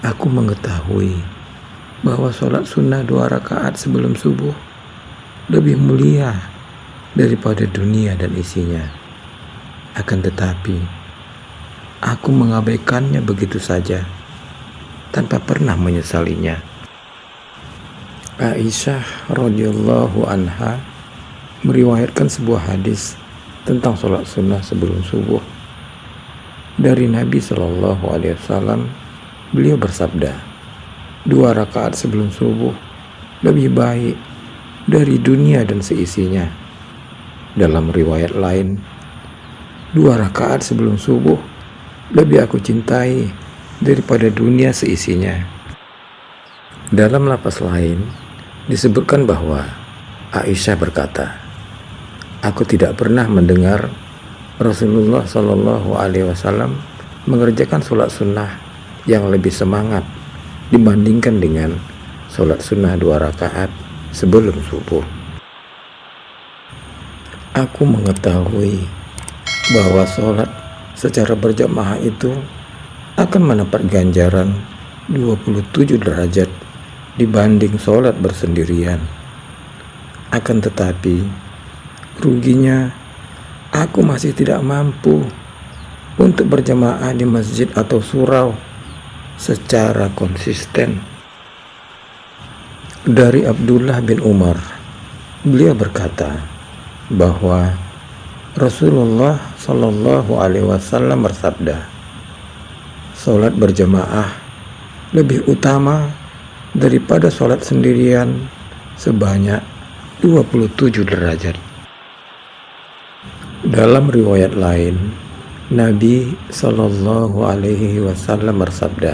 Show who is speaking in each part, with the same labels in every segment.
Speaker 1: Aku mengetahui bahwa sholat sunnah 2 rakaat sebelum subuh lebih mulia daripada dunia dan isinya. Akan tetapi, aku mengabaikannya begitu saja, tanpa pernah menyesalinya. Aisyah radhiyallahu anha meriwayatkan sebuah hadis tentang sholat sunnah sebelum subuh. Dari Nabi SAW, beliau bersabda, 2 rakaat sebelum subuh lebih baik dari dunia dan seisinya. Dalam riwayat lain, 2 rakaat sebelum subuh lebih aku cintai daripada dunia seisinya. Dalam lafaz lain disebutkan bahwa Aisyah berkata, aku tidak pernah mendengar Rasulullah SAW mengerjakan sholat sunnah yang lebih semangat dibandingkan dengan sholat sunnah 2 rakaat sebelum subuh. Aku mengetahui bahwa sholat secara berjamaah itu akan mendapat ganjaran 27 derajat dibanding sholat bersendirian. Akan tetapi, ruginya aku masih tidak mampu untuk berjamaah di masjid atau surau secara konsisten. Dari Abdullah bin Umar, beliau berkata bahwa Rasulullah SAW bersabda, sholat berjamaah lebih utama daripada sholat sendirian sebanyak 27 derajat. Dalam riwayat lain, Nabi SAW bersabda,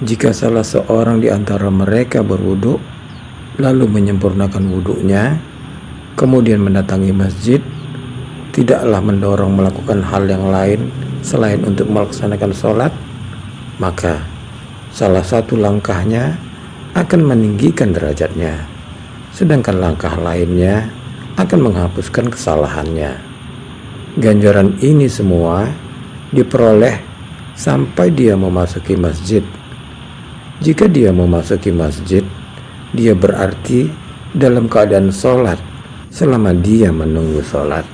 Speaker 1: jika salah seorang di antara mereka berwudu, lalu menyempurnakan wudunya, kemudian mendatangi masjid, tidaklah mendorong melakukan hal yang lain selain untuk melaksanakan sholat, maka salah satu langkahnya akan meninggikan derajatnya, sedangkan langkah lainnya akan menghapuskan kesalahannya. Ganjaran ini semua diperoleh sampai dia memasuki masjid. Jika dia memasuki masjid, dia berarti dalam keadaan sholat selama dia menunggu sholat.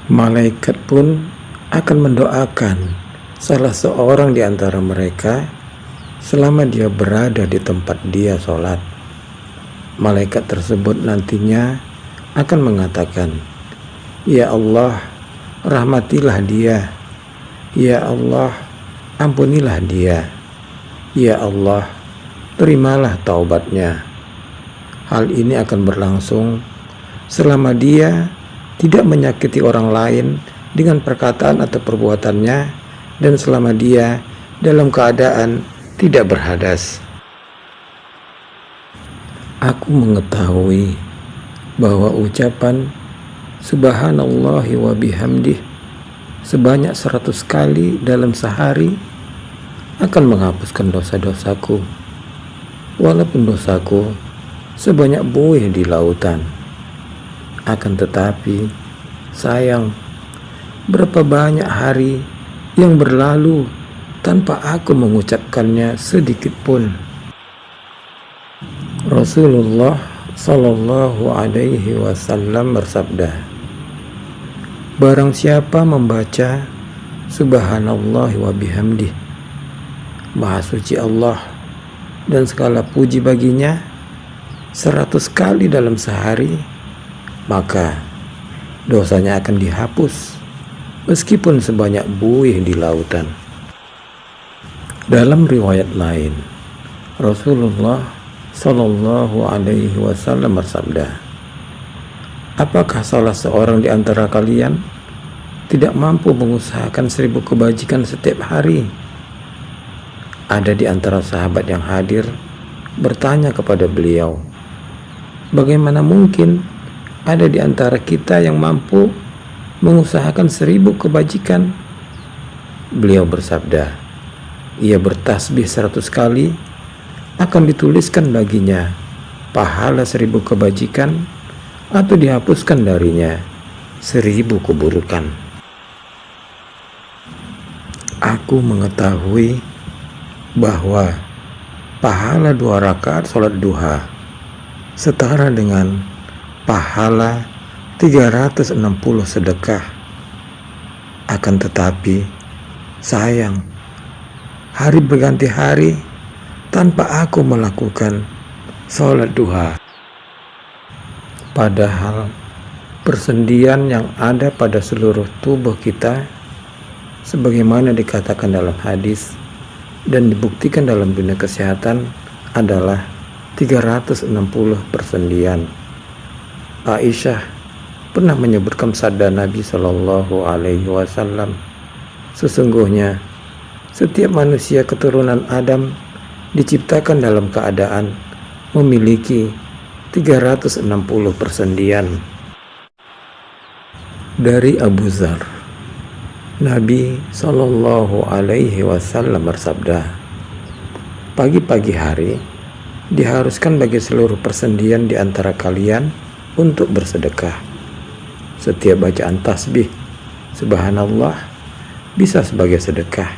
Speaker 1: Malaikat pun akan mendoakan salah seorang di antara mereka selama dia berada di tempat dia sholat. Malaikat tersebut nantinya akan mengatakan, ya Allah, rahmatilah dia. Ya Allah, ampunilah dia. Ya Allah, terimalah taubatnya. Hal ini akan berlangsung selama dia tidak menyakiti orang lain dengan perkataan atau perbuatannya, dan selama dia dalam keadaan tidak berhadas. Aku mengetahui bahwa ucapan Subhanallahi wa bihamdih sebanyak 100 kali dalam sehari akan menghapuskan dosa-dosaku, walaupun dosaku sebanyak buih di lautan. Akan tetapi, sayang, berapa banyak hari yang berlalu tanpa aku mengucapkannya sedikit pun. Rasulullah Sallallahu Alaihi Wasallam bersabda, barang siapa membaca Subhanallah wa bihamdih, Maha suci Allah dan segala puji baginya, 100 kali dalam sehari, maka dosanya akan dihapus meskipun sebanyak buih di lautan. Dalam riwayat lain, Rasulullah Sallallahu Alaihi Wasallam bersabda, apakah salah seorang di antara kalian tidak mampu mengusahakan 1000 kebajikan setiap hari? Ada di antara sahabat yang hadir bertanya kepada beliau, bagaimana mungkin ada di antara kita yang mampu mengusahakan 1000 kebajikan? Beliau bersabda, ia bertasbih 100 kali, akan dituliskan baginya pahala 1000 kebajikan atau dihapuskan darinya 1000 keburukan. Aku mengetahui bahwa pahala 2 rakaat sholat duha setara dengan pahala 360 sedekah. Akan tetapi sayang, hari berganti hari tanpa aku melakukan sholat duha. Padahal persendian yang ada pada seluruh tubuh kita, sebagaimana dikatakan dalam hadis dan dibuktikan dalam dunia kesehatan, adalah 360 persendian. Aisyah pernah menyebutkan sabda Nabi Shallallahu Alaihi Wasallam, sesungguhnya setiap manusia keturunan Adam diciptakan dalam keadaan memiliki 360 persendian. Dari Abu Dzar, Nabi Shallallahu Alaihi Wasallam bersabda, pagi-pagi hari diharuskan bagi seluruh persendian di antara kalian untuk bersedekah. Setiap bacaan tasbih subhanallah bisa sebagai sedekah.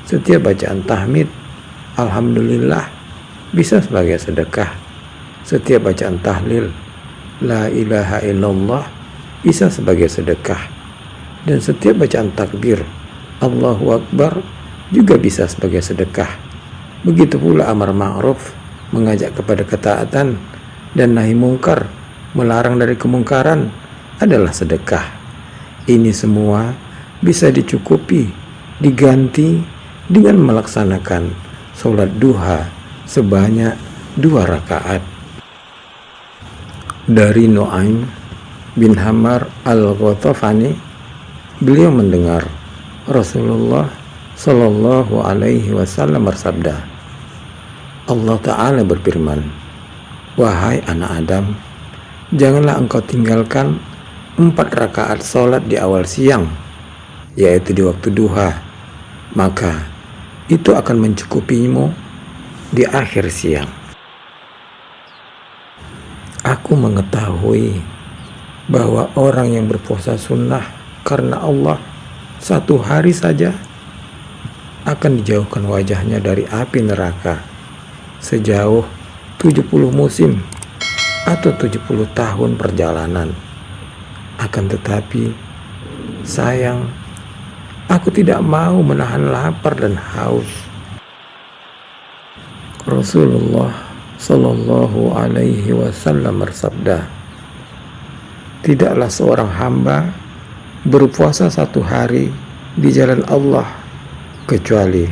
Speaker 1: Setiap bacaan tahmid alhamdulillah bisa sebagai sedekah. Setiap bacaan tahlil la ilaha illallah bisa sebagai sedekah. Dan setiap bacaan takbir Allahu Akbar juga bisa sebagai sedekah. Begitu pula amar ma'ruf, mengajak kepada ketaatan, dan nahi mungkar, melarang dari kemungkaran adalah sedekah. Ini semua bisa dicukupi, diganti dengan melaksanakan sholat duha sebanyak 2 rakaat. Dari Nu'aim bin Hammar al-Ghatafani, beliau mendengar Rasulullah Shallallahu Alaihi Wasallam bersabda, Allah Ta'ala berfirman, wahai anak Adam, janganlah engkau tinggalkan 4 rakaat sholat di awal siang, yaitu di waktu duha, maka itu akan mencukupimu di akhir siang. Aku mengetahui bahwa orang yang berpuasa sunnah karena Allah 1 hari saja akan dijauhkan wajahnya dari api neraka sejauh 70 musim atau 70 tahun perjalanan. Akan tetapi sayang, aku tidak mau menahan lapar dan haus. Rasulullah Shallallahu Alaihi Wasallam bersabda, tidaklah seorang hamba berpuasa 1 hari di jalan Allah kecuali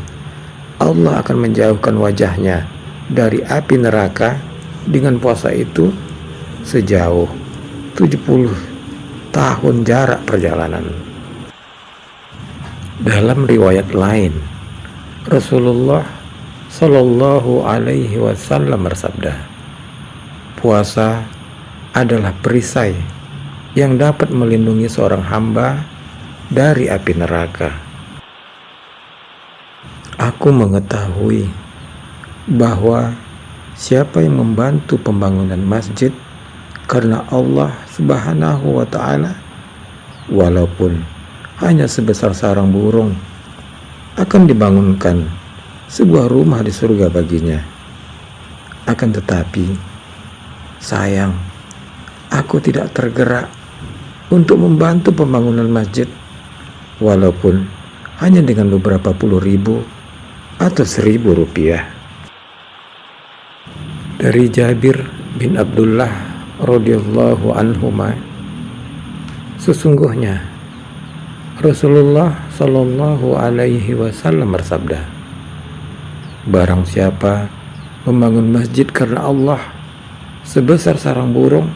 Speaker 1: Allah akan menjauhkan wajahnya dari api neraka dengan puasa itu sejauh 70 tahun jarak perjalanan. Dalam riwayat lain, Rasulullah Shallallahu Alaihi Wasallam bersabda, puasa adalah perisai yang dapat melindungi seorang hamba dari api neraka. Aku mengetahui bahwa siapa yang membantu pembangunan masjid karena Allah Subhanahu wa Ta'ala, walaupun hanya sebesar sarang burung, akan dibangunkan sebuah rumah di surga baginya. Akan tetapi sayang, aku tidak tergerak untuk membantu pembangunan masjid, walaupun hanya dengan beberapa puluh ribu atau 1.000 rupiah. Dari Jabir bin Abdullah radhiyallahu anhuma, sesungguhnya Rasulullah Shallallahu Alaihi Wasallam bersabda, barang siapa membangun masjid karena Allah sebesar sarang burung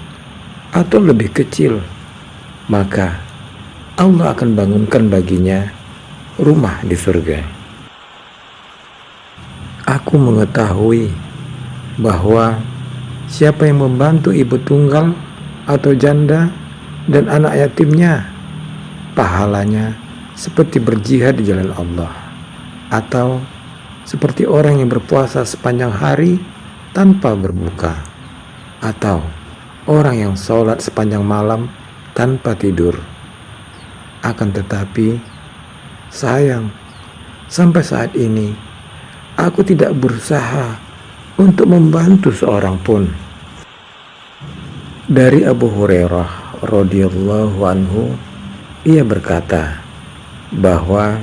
Speaker 1: atau lebih kecil, maka Allah akan bangunkan baginya rumah di surga. Aku mengetahui bahwa siapa yang membantu ibu tunggal atau janda dan anak yatimnya, pahalanya seperti berjihad di jalan Allah, atau seperti orang yang berpuasa sepanjang hari tanpa berbuka, atau orang yang sholat sepanjang malam tanpa tidur. Akan tetapi sayang, sampai saat ini aku tidak berusaha untuk membantu seorang pun. Dari Abu Hurairah radhiyallahu anhu, ia berkata bahwa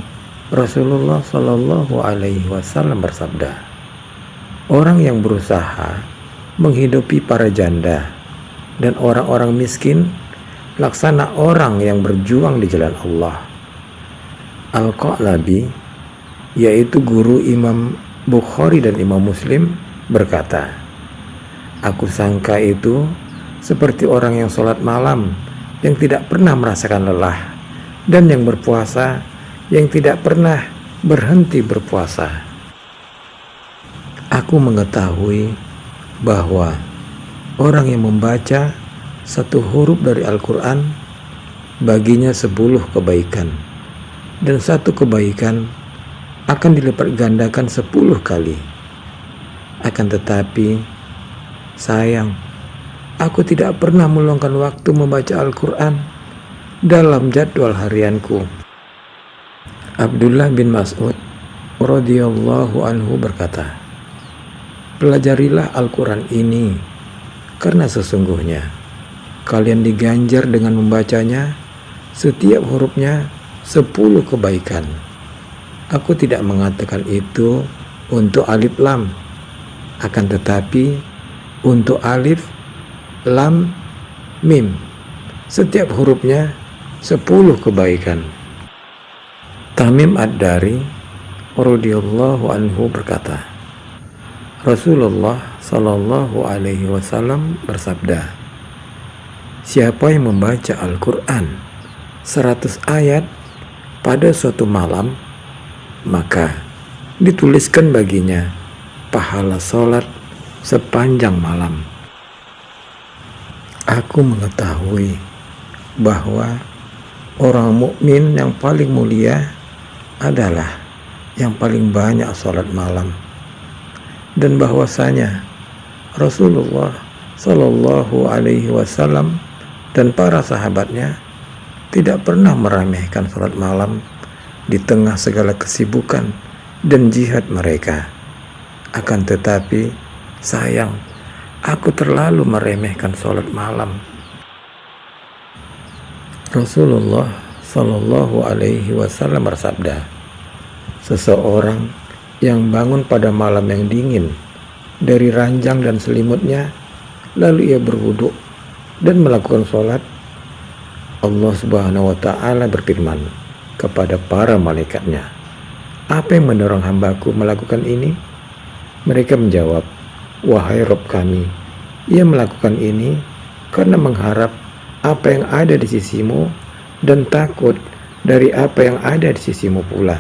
Speaker 1: Rasulullah Shallallahu Alaihi Wasallam bersabda, orang yang berusaha menghidupi para janda dan orang-orang miskin laksana orang yang berjuang di jalan Allah. Al-Qalabi, yaitu guru Imam Bukhari dan Imam Muslim, berkata, aku sangka itu seperti orang yang sholat malam yang tidak pernah merasakan lelah, dan yang berpuasa yang tidak pernah berhenti berpuasa. Aku mengetahui bahwa orang yang membaca satu huruf dari Al-Quran baginya 10 kebaikan, dan satu kebaikan akan dilipat gandakan 10 kali. Akan tetapi, sayang, aku tidak pernah meluangkan waktu membaca Al-Quran dalam jadwal harianku. Abdullah bin Mas'ud radhiyallahu anhu berkata, pelajarilah Al-Quran ini, karena sesungguhnya kalian diganjar dengan membacanya, setiap hurufnya 10 kebaikan. Aku tidak mengatakan itu untuk alif lam, akan tetapi untuk alif, lam, mim, setiap hurufnya 10 kebaikan. Tamim Ad-Dari radhiyallahu anhu berkata, Rasulullah Shallallahu Alaihi Wasallam bersabda, siapa yang membaca Al-Quran 100 ayat pada suatu malam, maka dituliskan baginya pahala sholat sepanjang malam. Aku mengetahui bahwa orang mukmin yang paling mulia adalah yang paling banyak sholat malam, dan bahwasanya Rasulullah Shallallahu Alaihi Wasallam dan para sahabatnya tidak pernah meremehkan sholat malam di tengah segala kesibukan dan jihad mereka. Akan tetapi, sayang, aku terlalu meremehkan sholat malam. Rasulullah Shallallahu Alaihi Wasallam bersabda, seseorang yang bangun pada malam yang dingin dari ranjang dan selimutnya, lalu ia berwudu dan melakukan sholat, Allah Subhanahu wa Ta'ala berfirman kepada para malaikatnya, apa yang mendorong hambaku melakukan ini? Mereka menjawab, wahai Rabb kami, ia melakukan ini karena mengharap apa yang ada di sisimu dan takut dari apa yang ada di sisimu pula.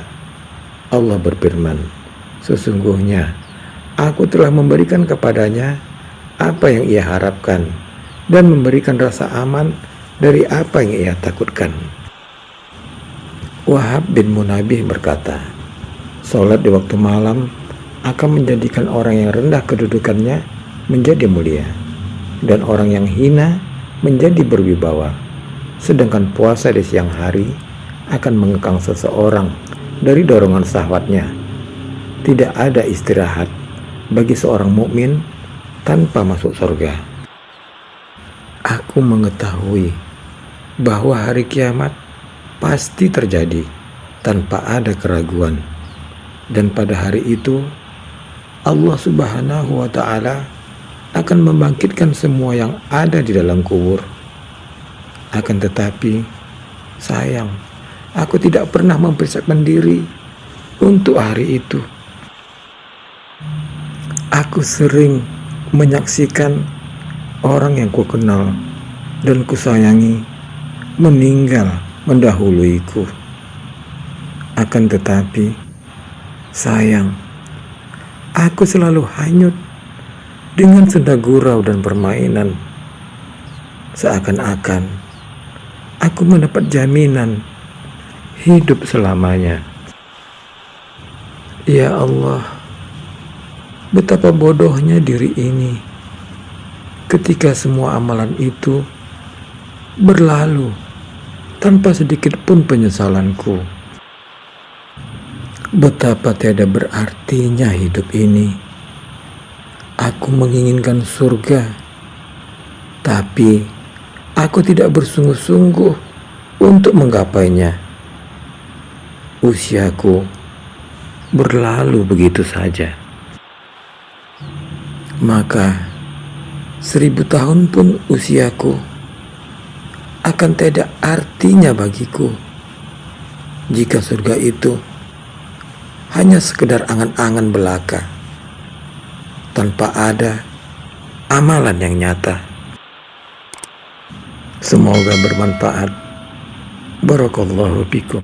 Speaker 1: Allah berfirman, sesungguhnya aku telah memberikan kepadanya apa yang ia harapkan dan memberikan rasa aman dari apa yang ia takutkan. Wahab bin Munabih berkata, sholat di waktu malam akan menjadikan orang yang rendah kedudukannya menjadi mulia, dan orang yang hina menjadi berwibawa. Sedangkan puasa di siang hari akan mengekang seseorang dari dorongan syahwatnya. Tidak ada istirahat bagi seorang mukmin tanpa masuk surga. Aku mengetahui bahwa hari kiamat pasti terjadi tanpa ada keraguan, dan pada hari itu Allah Subhanahu wa Ta'ala akan membangkitkan semua yang ada di dalam kubur. Akan tetapi, sayang, aku tidak pernah mempersiapkan diri untuk hari itu. Aku sering menyaksikan orang yang kukenal dan kusayangi meninggal mendahuluiku. Akan tetapi, sayang, aku selalu hanyut dengan senda gurau dan permainan, seakan-akan aku mendapat jaminan hidup selamanya. Ya Allah, betapa bodohnya diri ini ketika semua amalan itu berlalu tanpa sedikit pun penyesalanku. Betapa tiada berartinya hidup ini. Aku menginginkan surga, tapi aku tidak bersungguh-sungguh untuk menggapainya. Usiaku berlalu begitu saja. Maka 1000 tahun pun usiaku akan tidak artinya bagiku jika surga itu hanya sekedar angan-angan belaka tanpa ada amalan yang nyata. Semoga bermanfaat. Barakallahu fikum.